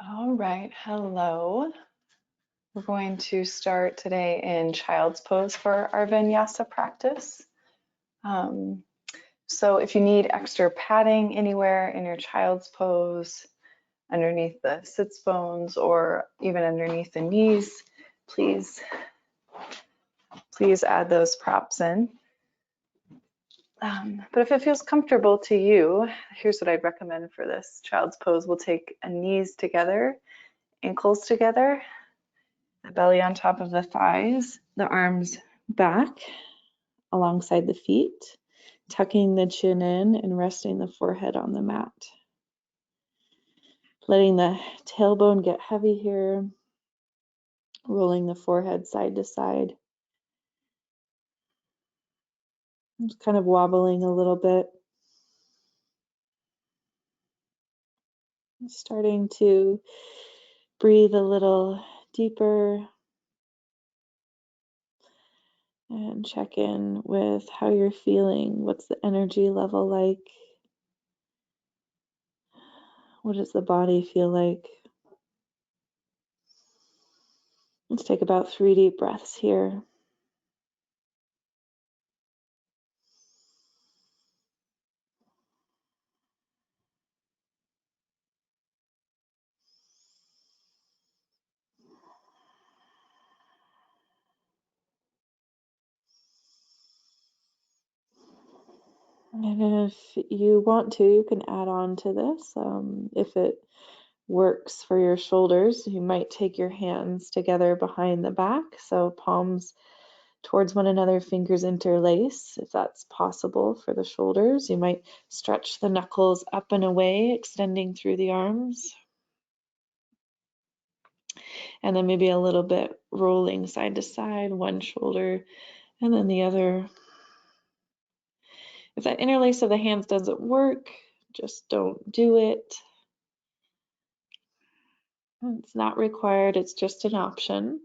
All right, hello. We're going to start today in child's pose for our vinyasa practice. So if you need extra padding anywhere in your child's pose, underneath the sits bones or even underneath the knees, please add those props in. But if it feels comfortable to you, here's what I'd recommend for this child's pose. We'll take knees together, ankles together, the belly on top of the thighs, the arms back alongside the feet, tucking the chin in and resting the forehead on the mat. Letting the tailbone get heavy here, rolling the forehead side to side. Just kind of wobbling a little bit. Starting to breathe a little deeper and check in with how you're feeling. What's the energy level like? What does the body feel like? Let's take about 3 deep breaths here. And if you want to, you can add on to this. If it works for your shoulders, you might take your hands together behind the back, so palms towards one another, fingers interlace, if that's possible for the shoulders. You might stretch the knuckles up and away, extending through the arms. And then maybe a little bit rolling side to side, one shoulder and then the other. If that interlace of the hands doesn't work, just don't do it. It's not required, it's just an option.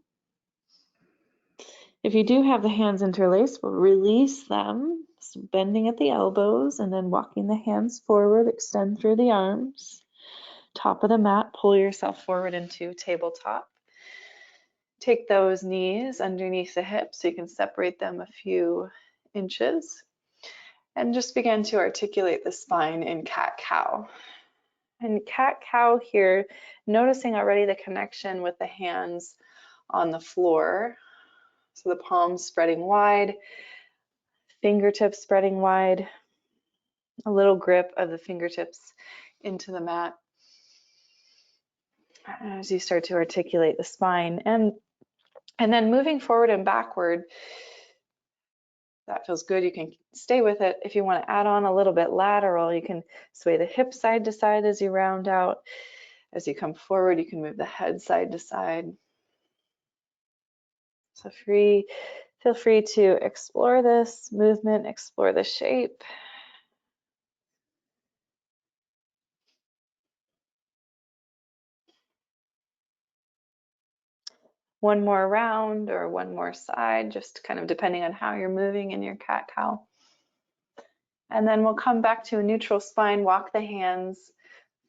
If you do have the hands interlaced, we'll release them, so bending at the elbows and then walking the hands forward, extend through the arms. Top of the mat, pull yourself forward into tabletop. Take those knees underneath the hips so you can separate them a few inches. And just begin to articulate the spine in cat-cow. And cat-cow here, noticing already the connection with the hands on the floor. So the palms spreading wide, fingertips spreading wide, a little grip of the fingertips into the mat as you start to articulate the spine. And then moving forward and backward, that feels good. You can stay with it. If you want to add on a little bit lateral, you can sway the hips side to side as you round out. As you come forward, you can move the head side to side. So feel free to explore this movement, explore the shape. One more round or one more side, just kind of depending on how you're moving in your cat-cow. And then we'll come back to a neutral spine, walk the hands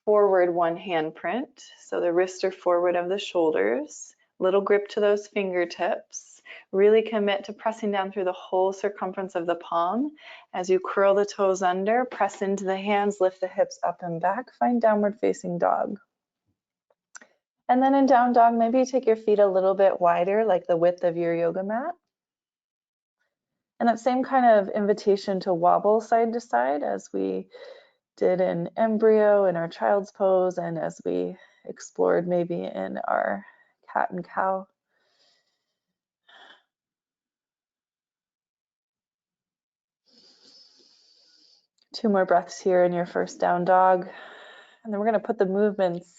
forward, one hand print. So the wrists are forward of the shoulders, little grip to those fingertips. Really commit to pressing down through the whole circumference of the palm. As you curl the toes under, press into the hands, lift the hips up and back, find downward facing dog. And then in down dog, maybe you take your feet a little bit wider, like the width of your yoga mat. And that same kind of invitation to wobble side to side as we did in embryo, in our child's pose, and as we explored maybe in our cat and cow. Two more breaths here in your first down dog. And then we're going to put the movements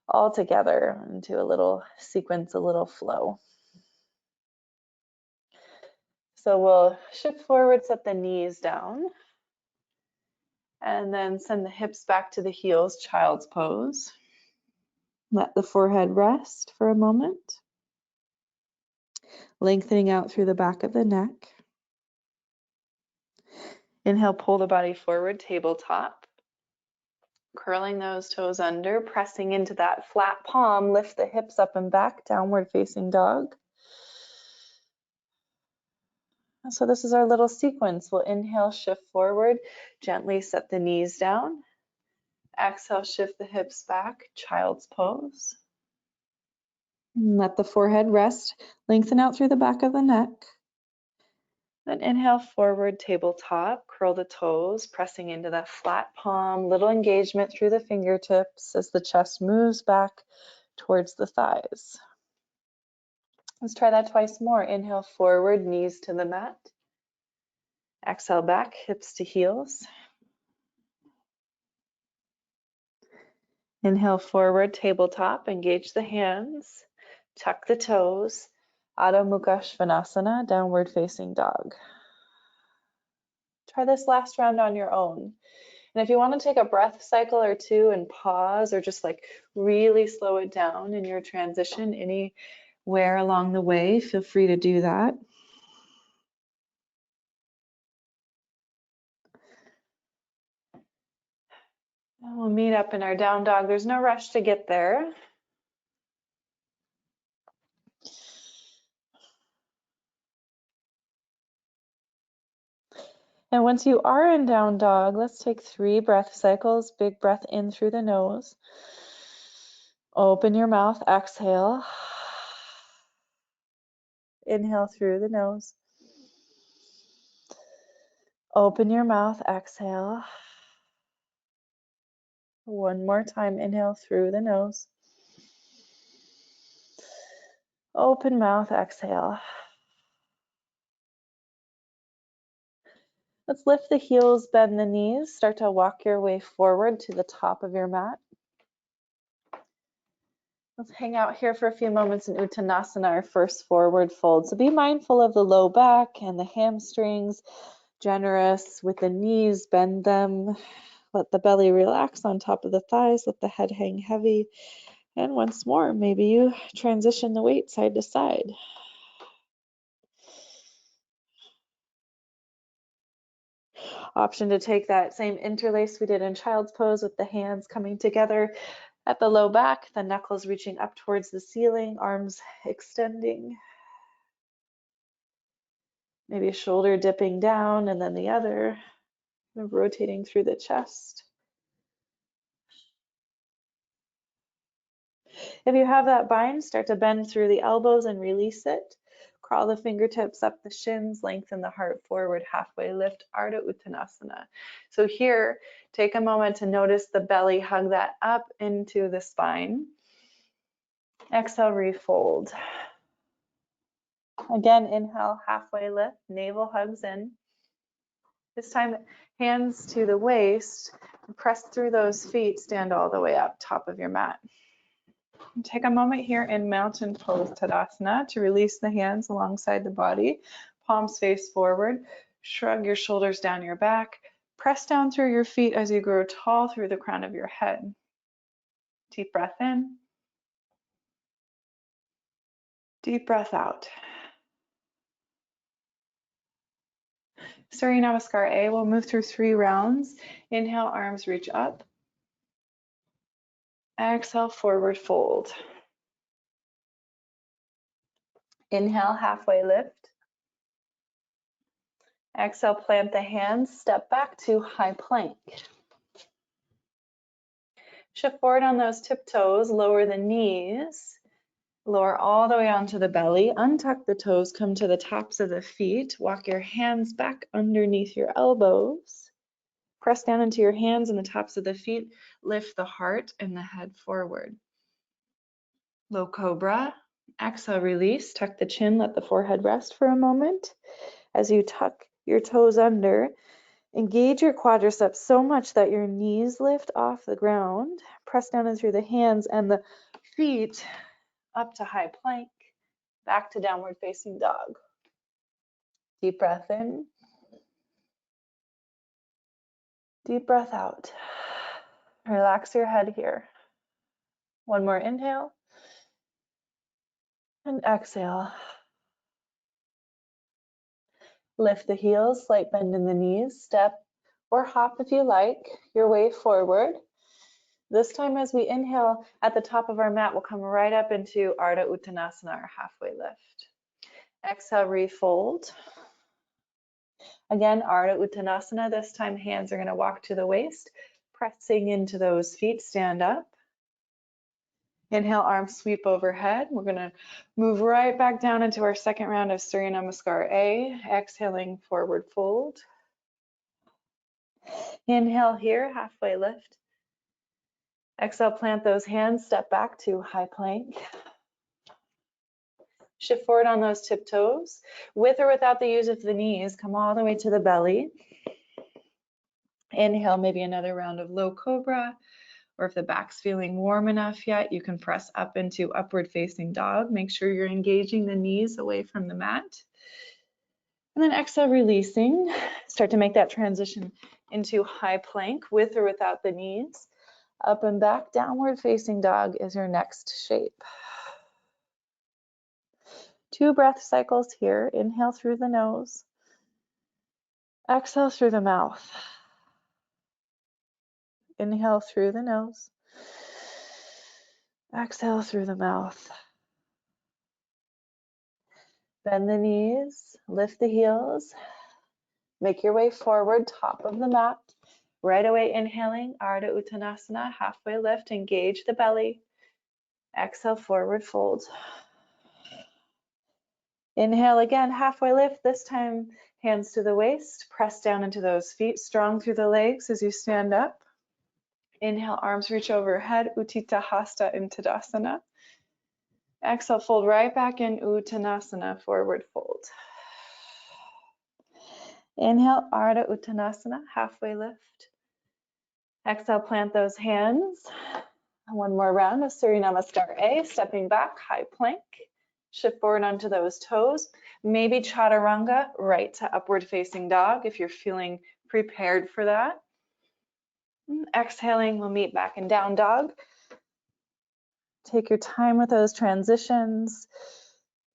all together into a little sequence, a little flow. So we'll shift forward, set the knees down, and then send the hips back to the heels, child's pose. Let the forehead rest for a moment, lengthening out through the back of the neck. Inhale, pull the body forward, tabletop. Curling those toes under, pressing into that flat palm, lift the hips up and back, downward facing dog. So this is our little sequence. We'll inhale, shift forward, gently set the knees down. Exhale, shift the hips back, child's pose. And let the forehead rest, lengthen out through the back of the neck. Then inhale, forward, tabletop, curl the toes, pressing into that flat palm, little engagement through the fingertips as the chest moves back towards the thighs. Let's try that twice more. Inhale, forward, knees to the mat. Exhale, back, hips to heels. Inhale, forward, tabletop, engage the hands, tuck the toes, Adho Mukha Svanasana, downward facing dog. Try this last round on your own. And if you want to take a breath cycle or two and pause, or just like really slow it down in your transition anywhere along the way, feel free to do that. And we'll meet up in our down dog. There's no rush to get there. And once you are in down dog, let's take 3 breath cycles. Big breath in through the nose. Open your mouth, exhale. Inhale through the nose. Open your mouth, exhale. One more time, inhale through the nose. Open mouth, exhale. Let's lift the heels, bend the knees. Start to walk your way forward to the top of your mat. Let's hang out here for a few moments in Uttanasana, our first forward fold. So be mindful of the low back and the hamstrings. Generous with the knees, bend them. Let the belly relax on top of the thighs. Let the head hang heavy. And once more, maybe you transition the weight side to side. Option to take that same interlace we did in child's pose with the hands coming together at the low back, the knuckles reaching up towards the ceiling, arms extending. Maybe a shoulder dipping down and then the other, kind of rotating through the chest. If you have that bind, start to bend through the elbows and release it. Crawl the fingertips up the shins, lengthen the heart forward, halfway lift, Ardha Uttanasana. So here, take a moment to notice the belly, hug that up into the spine. Exhale, refold. Again, inhale, halfway lift, navel hugs in. This time, hands to the waist, press through those feet, stand all the way up, top of your mat. Take a moment here in Mountain Pose Tadasana to release the hands alongside the body, palms face forward, shrug your shoulders down your back, press down through your feet as you grow tall through the crown of your head. Deep breath in, deep breath out. Surya Namaskar A, we'll move through 3 rounds. Inhale, arms reach up. Exhale, forward fold. Inhale, halfway lift. Exhale, plant the hands, step back to high plank. Shift forward on those tiptoes, lower the knees, lower all the way onto the belly, untuck the toes, come to the tops of the feet, walk your hands back underneath your elbows, press down into your hands and the tops of the feet, lift the heart and the head forward. Low cobra, exhale, release, tuck the chin, let the forehead rest for a moment. As you tuck your toes under, engage your quadriceps so much that your knees lift off the ground. Press down in through the hands and the feet up to high plank, back to downward facing dog. Deep breath in. Deep breath out. Relax your head here. One more inhale. And exhale. Lift the heels, slight bend in the knees. Step or hop if you like your way forward. This time as we inhale at the top of our mat, we'll come right up into Ardha Uttanasana, our halfway lift. Exhale, refold. Again, Ardha Uttanasana. This time hands are going to walk to the waist, pressing into those feet, stand up. Inhale, arms sweep overhead. We're going to move right back down into our second round of Surya Namaskar A. Exhaling, forward fold. Inhale here, halfway lift. Exhale, plant those hands, step back to high plank. Shift forward on those tiptoes. With or without the use of the knees, come all the way to the belly. Inhale, maybe another round of low cobra, or if the back's feeling warm enough yet, you can press up into upward facing dog. Make sure you're engaging the knees away from the mat. And then exhale, releasing. Start to make that transition into high plank with or without the knees. Up and back, downward facing dog is your next shape. 2 breath cycles here. Inhale through the nose. Exhale through the mouth. Inhale through the nose. Exhale through the mouth. Bend the knees, lift the heels. Make your way forward, top of the mat. Right away inhaling, Ardha Uttanasana, halfway lift, engage the belly. Exhale, forward fold. Inhale again, halfway lift, this time hands to the waist, press down into those feet, strong through the legs as you stand up. Inhale, arms reach overhead, Utthita, Hasta in Tadasana. Exhale, fold right back in Uttanasana, forward fold. Inhale, Ardha Uttanasana, halfway lift. Exhale, plant those hands. One more round of Surya Namaskar A, stepping back, high plank. Shift forward onto those toes. Maybe chaturanga, right to upward facing dog if you're feeling prepared for that. Exhaling, we'll meet back in down dog. Take your time with those transitions.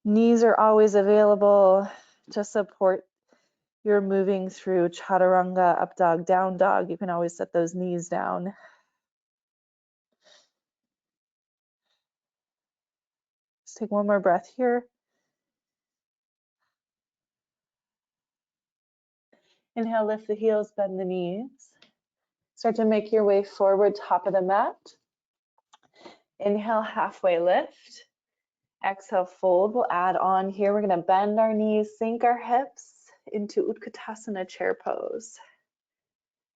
Knees are always available to support your moving through chaturanga, up dog, down dog. You can always set those knees down. Let's take one more breath here. Inhale, lift the heels, bend the knees. Start to make your way forward, top of the mat. Inhale, halfway lift. Exhale, fold. We'll add on here. We're going to bend our knees, sink our hips into Utthita chair pose.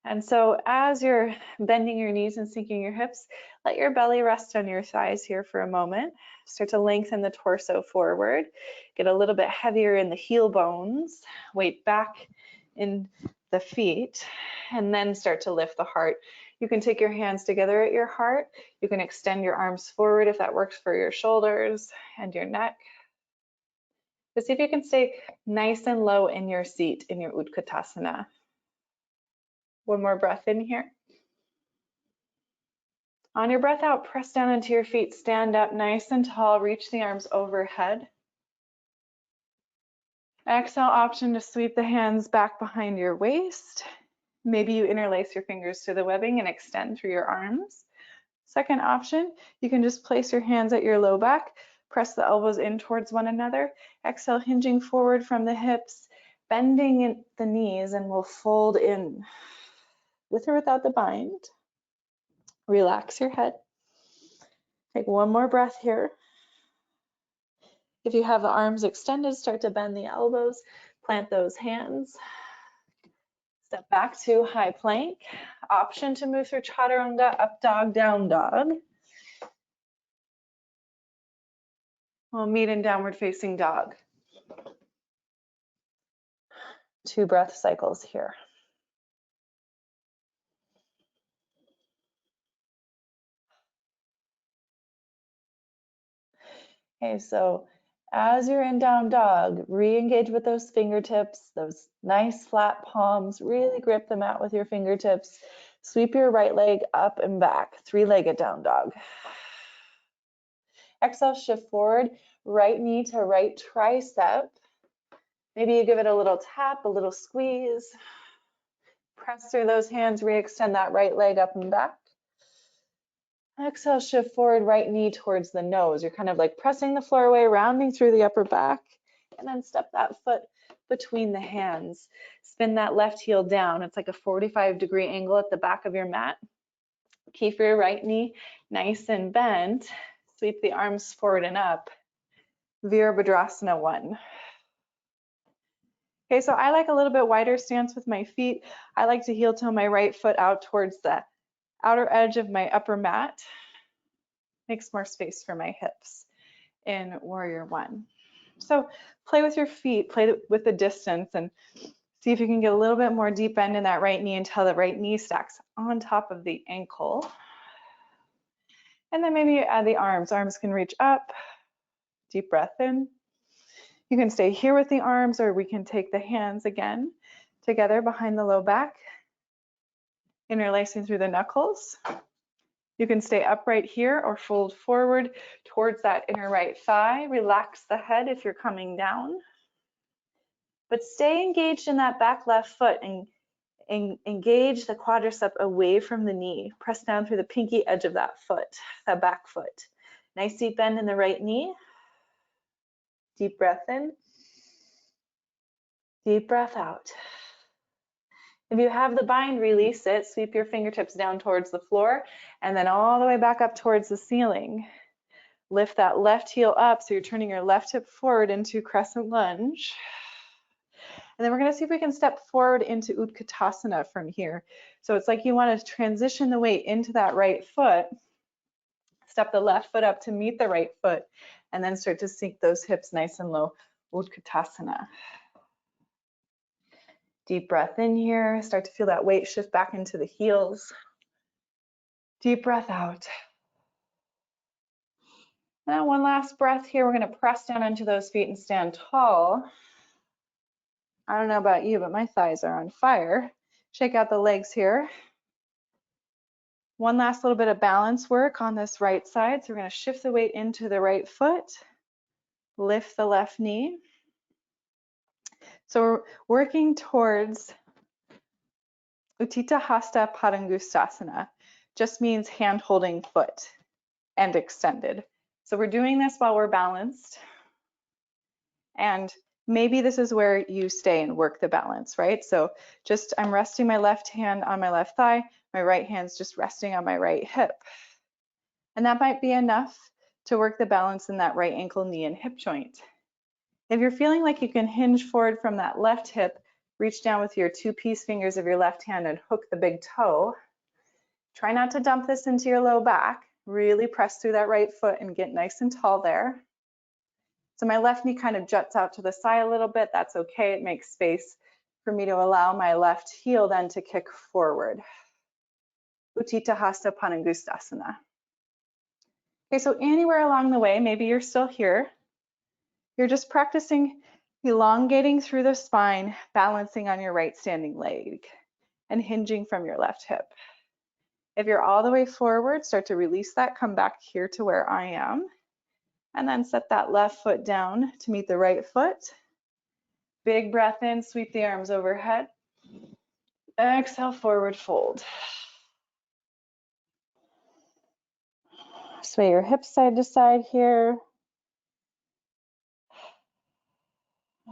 And so as you're bending your knees and sinking your hips, let your belly rest on your thighs here for a moment. Start to lengthen the torso forward. Get a little bit heavier in the heel bones. Weight back in the feet, and then start to lift the heart. You can take your hands together at your heart. You can extend your arms forward if that works for your shoulders and your neck. But see if you can stay nice and low in your seat in your Utkatasana. One more breath in here. On your breath out, press down into your feet, stand up nice and tall, reach the arms overhead. Exhale, option to sweep the hands back behind your waist. Maybe you interlace your fingers to the webbing and extend through your arms. Second option, you can just place your hands at your low back, press the elbows in towards one another. Exhale, hinging forward from the hips, bending in the knees, and we'll fold in with or without the bind. Relax your head. Take one more breath here. If you have the arms extended, start to bend the elbows, plant those hands. Step back to high plank. Option to move through chaturanga, up dog, down dog. We'll meet in downward facing dog. 2 breath cycles here. Okay, so as you're in down dog, re-engage with those fingertips, those nice flat palms, really grip the mat with your fingertips. Sweep your right leg up and back, 3-legged down dog. Exhale, shift forward, right knee to right tricep. Maybe you give it a little tap, a little squeeze. Press through those hands, re-extend that right leg up and back. Exhale, shift forward, right knee towards the nose. You're kind of like pressing the floor away, rounding through the upper back, and then step that foot between the hands. Spin that left heel down. It's like a 45-degree angle at the back of your mat. Keep your right knee nice and bent. Sweep the arms forward and up. Virabhadrasana 1. Okay, so I like a little bit wider stance with my feet. I like to heel toe my right foot out towards the outer edge of my upper mat. Makes more space for my hips in Warrior 1. So play with your feet, play with the distance, and see if you can get a little bit more deep bend in that right knee until the right knee stacks on top of the ankle. And then maybe add the arms. Arms can reach up. Deep breath in. You can stay here with the arms, or we can take the hands again together behind the low back, interlacing through the knuckles. You can stay upright here or fold forward towards that inner right thigh. Relax the head if you're coming down. But stay engaged in that back left foot and engage the quadricep away from the knee. Press down through the pinky edge of that foot, that back foot. Nice deep bend in the right knee. Deep breath in. Deep breath out. If you have the bind, release it. Sweep your fingertips down towards the floor and then all the way back up towards the ceiling. Lift that left heel up so you're turning your left hip forward into crescent lunge. And then we're going to see if we can step forward into Utthita from here. So it's like you want to transition the weight into that right foot. Step the left foot up to meet the right foot and then start to sink those hips nice and low. Utthita. Deep breath in here. Start to feel that weight shift back into the heels. Deep breath out. Now one last breath here. We're going to press down onto those feet and stand tall. I don't know about you, but my thighs are on fire. Shake out the legs here. One last little bit of balance work on this right side. So we're going to shift the weight into the right foot. Lift the left knee. So we're working towards Utthita, Hasta, Padangushthasana. Just means hand holding foot and extended. So we're doing this while we're balanced. And maybe this is where you stay and work the balance, right? So just I'm resting my left hand on my left thigh, my right hand's just resting on my right hip. And that might be enough to work the balance in that right ankle, knee, and hip joint. If you're feeling like you can hinge forward from that left hip, reach down with your 2 peace fingers of your left hand and hook the big toe. Try not to dump this into your low back. Really press through that right foot and get nice and tall there. So my left knee kind of juts out to the side a little bit. That's okay. It makes space for me to allow my left heel then to kick forward. Utthita, Hasta, Padangushthasana. Okay, so anywhere along the way, maybe you're still here. You're just practicing elongating through the spine, balancing on your right standing leg, and hinging from your left hip. If you're all the way forward, start to release that, come back here to where I am, and then set that left foot down to meet the right foot. Big breath in, sweep the arms overhead. Exhale, forward fold. Sway your hips side to side here.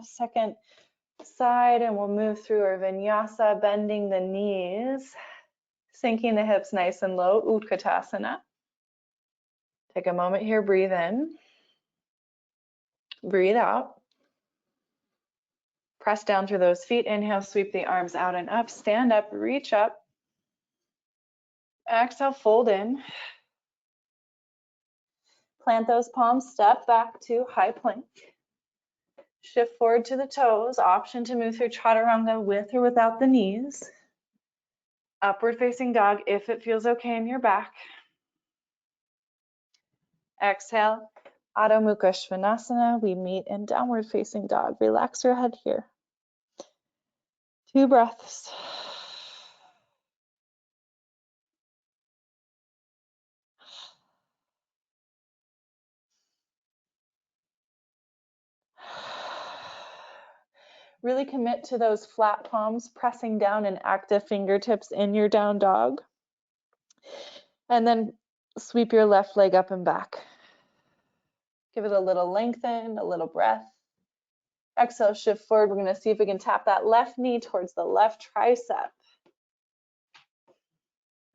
A second side, and we'll move through our Vinyasa, bending the knees, sinking the hips nice and low, Utthita. Take a moment here, breathe in, breathe out. Press down through those feet, inhale, sweep the arms out and up, stand up, reach up. Exhale, fold in. Plant those palms, step back to high plank. Shift forward to the toes, option to move through chaturanga with or without the knees. Upward facing dog if it feels okay in your back. Exhale, Adho Mukha Svanasana. We meet in downward facing dog. Relax your head here. 2 breaths. Really commit to those flat palms, pressing down and active fingertips in your down dog. And then Sweep your left leg up and back. Give it a little lengthen, a little breath. Exhale, shift forward. We're going to see if we can tap that left knee towards the left tricep.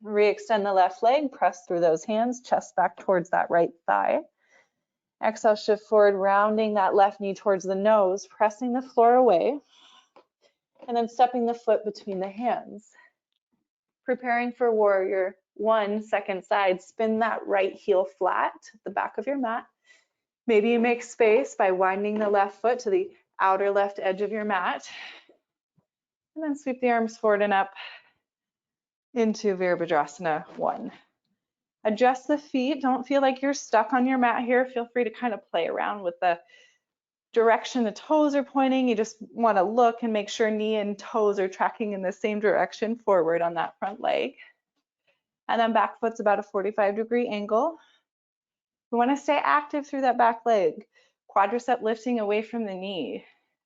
Re-extend the left leg, press through those hands, chest back towards that right thigh. Exhale, shift forward, rounding that left knee towards the nose, pressing the floor away, and then stepping the foot between the hands. Preparing for warrior one, second side, spin that right heel flat at the back of your mat. Maybe you make space by winding the left foot to the outer left edge of your mat. And then sweep the arms forward and up into Virabhadrasana 1. Adjust the feet. Don't feel like you're stuck on your mat here. Feel free to kind of play around with the direction the toes are pointing. You just want to look and make sure knee and toes are tracking in the same direction forward on that front leg. And then back foot's about a 45-degree angle. We want to stay active through that back leg. Quadricep lifting away from the knee.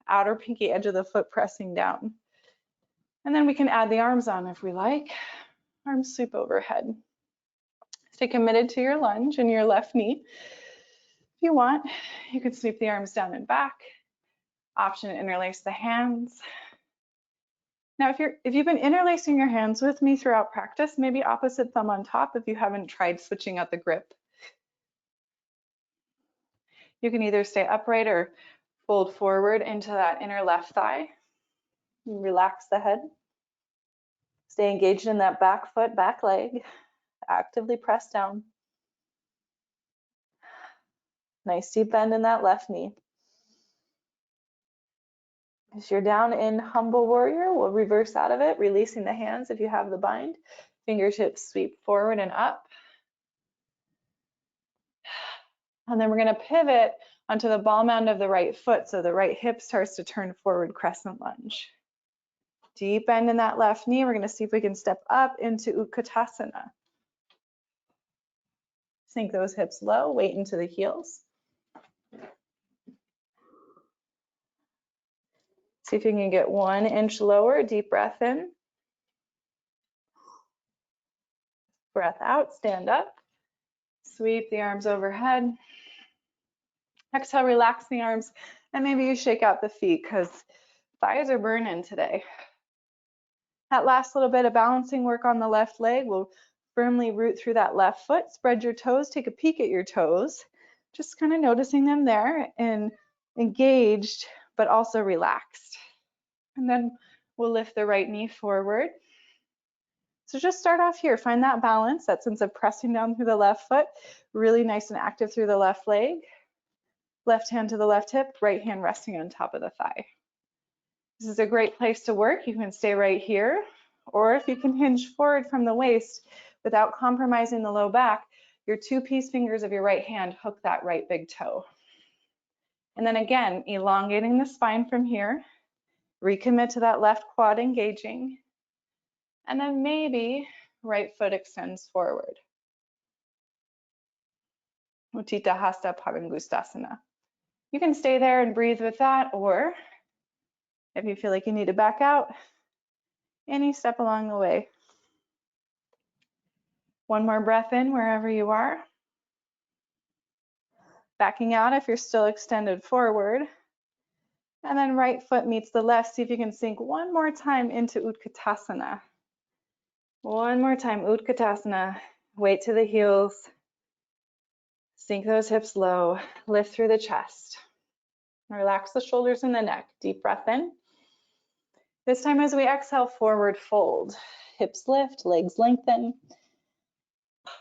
Outer pinky edge of the foot pressing down. And then we can add the arms on if we like. Arms sweep overhead. Stay committed to your lunge and your left knee. If you want, you can sweep the arms down and back. Option to interlace the hands. Now, if you've been interlacing your hands with me throughout practice, maybe opposite thumb on top if you haven't tried switching out the grip. You can either stay upright or fold forward into that inner left thigh. Relax the head. Stay engaged in that back foot, back leg. Actively press down. Nice deep bend in that left knee. As you're down in humble warrior, we'll reverse out of it, releasing the hands if you have the bind. Fingertips sweep forward and up. And then we're going to pivot onto the ball mound of the right foot, so the right hip starts to turn forward, crescent lunge. Deep bend in that left knee. We're going to see if we can step up into Utthita. Sink those hips low, weight into the heels. See if you can get 1 inch lower, deep breath in. Breath out, stand up. Sweep the arms overhead. Exhale, relax the arms, and maybe you shake out the feet because thighs are burning today. That last little bit of balancing work on the left leg will firmly root through that left foot. Spread your toes, take a peek at your toes. Just kind of noticing them there and engaged, but also relaxed. And then we'll lift the right knee forward. So just start off here, find that balance, that sense of pressing down through the left foot, really nice and active through the left leg. Left hand to the left hip, right hand resting on top of the thigh. This is a great place to work. You can stay right here, or if you can hinge forward from the waist without compromising the low back, your 2 peace fingers of your right hand hook that right big toe. And then again, elongating the spine from here, recommit to that left quad engaging, and then maybe right foot extends forward. Utthita, Hasta, Padangushthasana. You can stay there and breathe with that, or if you feel like you need to back out, any step along the way. One more breath in wherever you are. Backing out if you're still extended forward. And then right foot meets the left. See if you can sink one more time into Utthita. One more time, Utthita. Weight to the heels. Sink those hips low. Lift through the chest. Relax the shoulders and the neck. Deep breath in. This time as we exhale, forward fold. Hips lift, legs lengthen.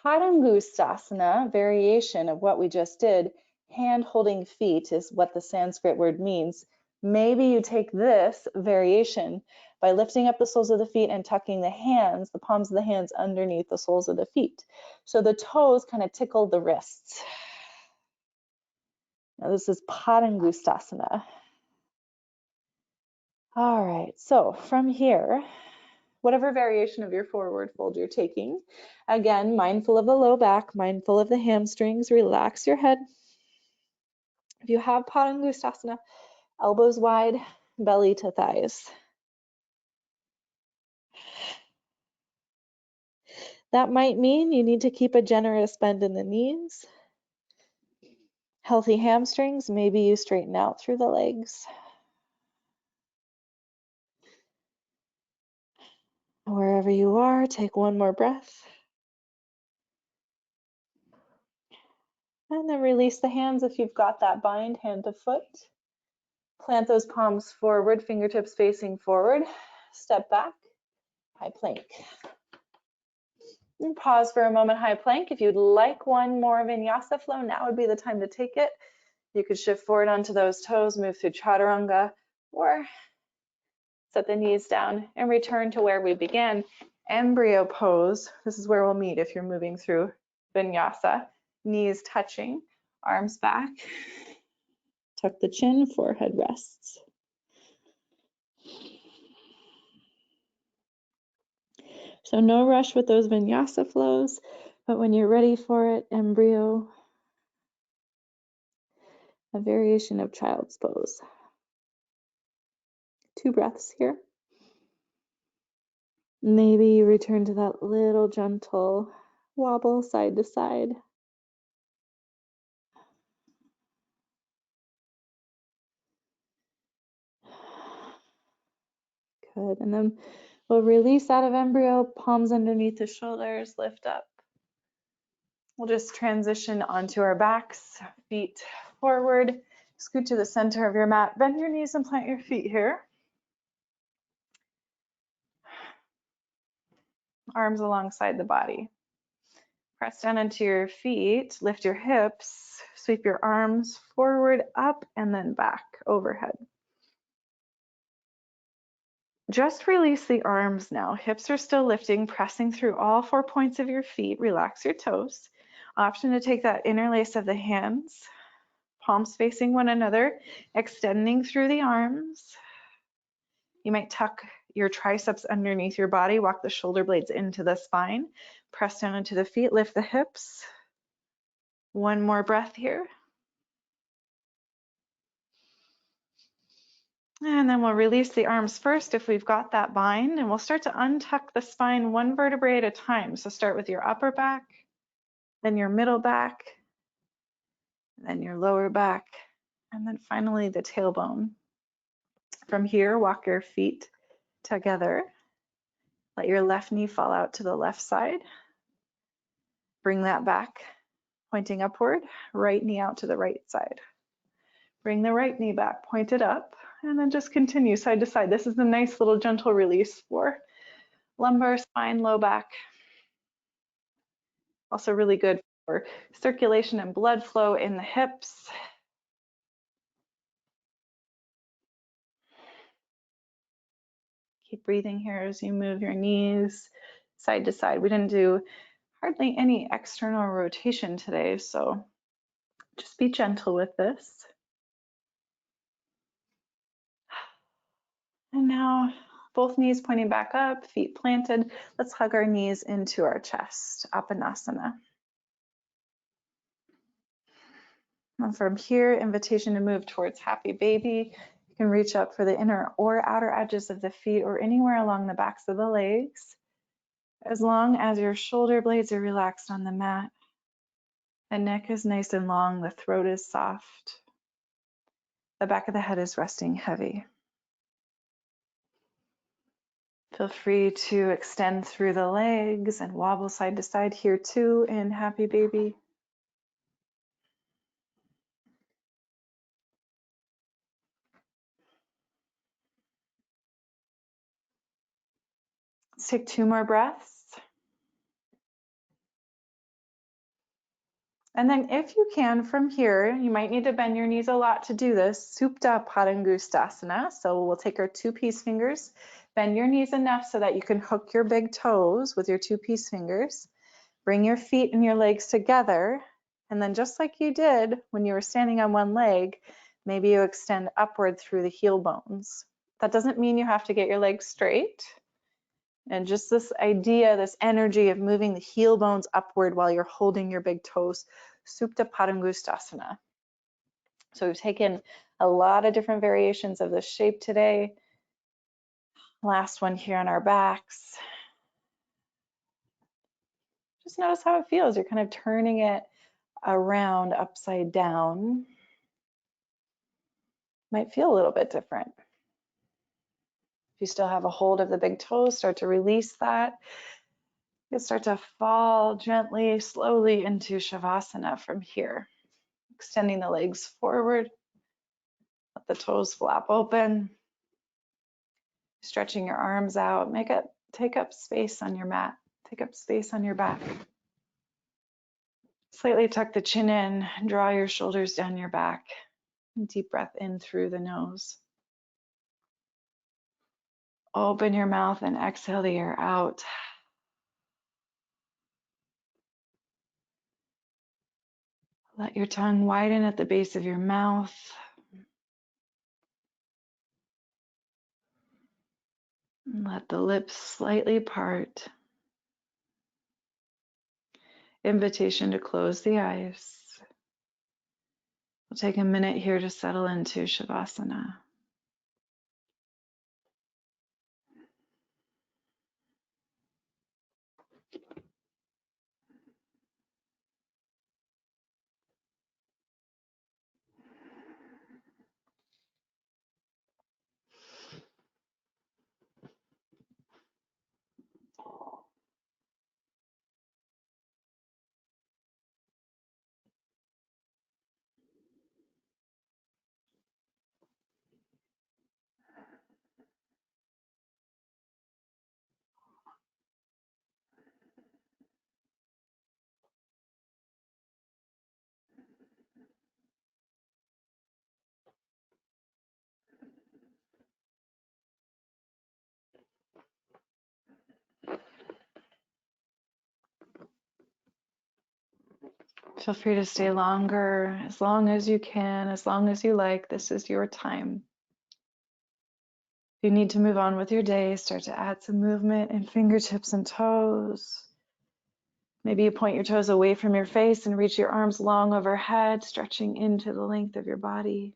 Padangushthasana, variation of what we just did, hand holding feet is what the Sanskrit word means. Maybe you take this variation by lifting up the soles of the feet and tucking the hands, the palms of the hands underneath the soles of the feet. So the toes kind of tickle the wrists. Now this is Padangushthasana. All right, so from here, whatever variation of your forward fold you're taking, again, mindful of the low back, mindful of the hamstrings, relax your head. If you have Padangushthasana, elbows wide, belly to thighs. That might mean you need to keep a generous bend in the knees. Healthy hamstrings, maybe you straighten out through the legs. Wherever you are, take one more breath. And then release the hands if you've got that bind, hand to foot. Plant those palms forward, fingertips facing forward. Step back, high plank. And pause for a moment, high plank. If you'd like one more vinyasa flow, now would be the time to take it. You could shift forward onto those toes, move through chaturanga, or set the knees down and return to where we began. Embryo pose. This is where we'll meet if you're moving through vinyasa. Knees touching, arms back. Tuck the chin, forehead rests. So no rush with those vinyasa flows, but when you're ready for it, embryo, a variation of child's pose. 2 breaths here. Maybe you return to that little gentle wobble side to side. Good, and then we'll release out of embryo, palms underneath the shoulders, lift up. We'll just transition onto our backs, feet forward, scoot to the center of your mat, bend your knees and plant your feet here. Arms alongside the body. Press down into your feet, lift your hips, sweep your arms forward, up, and then back, overhead. Just release the arms now. Hips are still lifting, pressing through all 4 points of your feet. Relax your toes. Option to take that interlace of the hands, palms facing one another, extending through the arms. You might tuck your triceps underneath your body, walk the shoulder blades into the spine, press down into the feet, lift the hips. One more breath here. And then we'll release the arms first if we've got that bind, and we'll start to untuck the spine one vertebrae at a time. So start with your upper back, then your middle back, then your lower back, and then finally the tailbone. From here, walk your feet together. Let your left knee fall out to the left side. Bring that back, pointing upward, right knee out to the right side. Bring the right knee back, point it up, and then just continue side to side. This is a nice little gentle release for lumbar, spine, low back. Also really good for circulation and blood flow in the hips. Keep breathing here as you move your knees side to side. We didn't do hardly any external rotation today, so just be gentle with this. And now both knees pointing back up, feet planted. Let's hug our knees into our chest, Apanasana. And from here, invitation to move towards happy baby. You can reach up for the inner or outer edges of the feet or anywhere along the backs of the legs. As long as your shoulder blades are relaxed on the mat, the neck is nice and long, the throat is soft, the back of the head is resting heavy. Feel free to extend through the legs and wobble side to side here too in happy baby. Let's take 2 more breaths. And then if you can from here, you might need to bend your knees a lot to do this, Supta Padangushthasana. So we'll take our 2 peace fingers, bend your knees enough so that you can hook your big toes with your 2 peace fingers. Bring your feet and your legs together. And then just like you did when you were standing on one leg, maybe you extend upward through the heel bones. That doesn't mean you have to get your legs straight. And just this idea, this energy of moving the heel bones upward while you're holding your big toes, Supta Padangushthasana. So we've taken a lot of different variations of this shape today. Last one here on our backs. Just notice how it feels. You're kind of turning it around upside down. Might feel a little bit different. If you still have a hold of the big toes, start to release that. You'll start to fall gently, slowly into Shavasana from here. Extending the legs forward. Let the toes flap open. Stretching your arms out. Take up space on your mat. Take up space on your back. Slightly tuck the chin in. Draw your shoulders down your back. Deep breath in through the nose. Open your mouth and exhale the air out. Let your tongue widen at the base of your mouth. And let the lips slightly part. Invitation to close the eyes. We'll take a minute here to settle into Shavasana. Feel free to stay longer, as long as you can, as long as you like. This is your time. If you need to move on with your day, start to add some movement in fingertips and toes. Maybe you point your toes away from your face and reach your arms long overhead, stretching into the length of your body.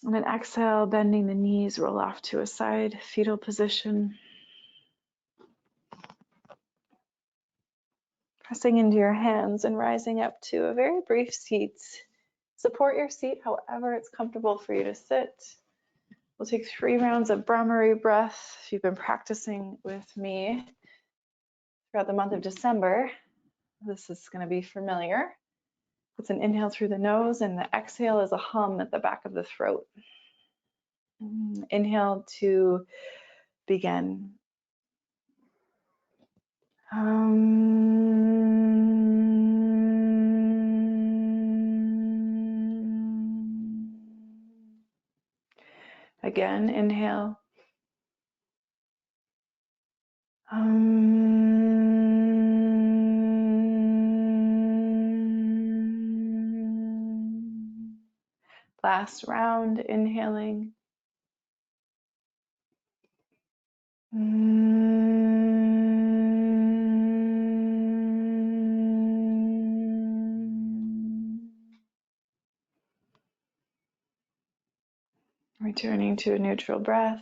And then exhale, bending the knees, roll off to a side, fetal position. Pressing into your hands and rising up to a very brief seat. Support your seat however it's comfortable for you to sit. We'll take 3 rounds of Brahmari breath. If you've been practicing with me throughout the month of December, this is going to be familiar. It's an inhale through the nose, and the exhale is a hum at the back of the throat. Inhale to begin. Again, inhale. Last round, inhaling. Returning to a neutral breath.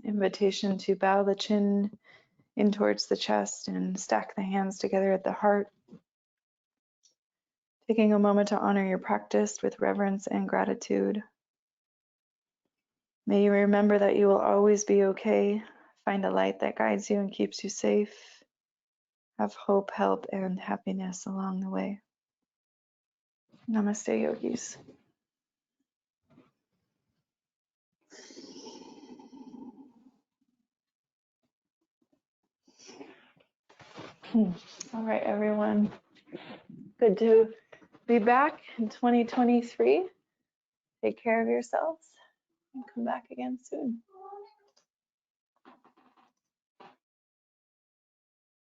Invitation to bow the chin in towards the chest and stack the hands together at the heart. Taking a moment to honor your practice with reverence and gratitude. May you remember that you will always be okay. Find a light that guides you and keeps you safe. Have hope, help, and happiness along the way. Namaste, yogis. All right, everyone. Good to be back in 2023. Take care of yourselves and come back again soon.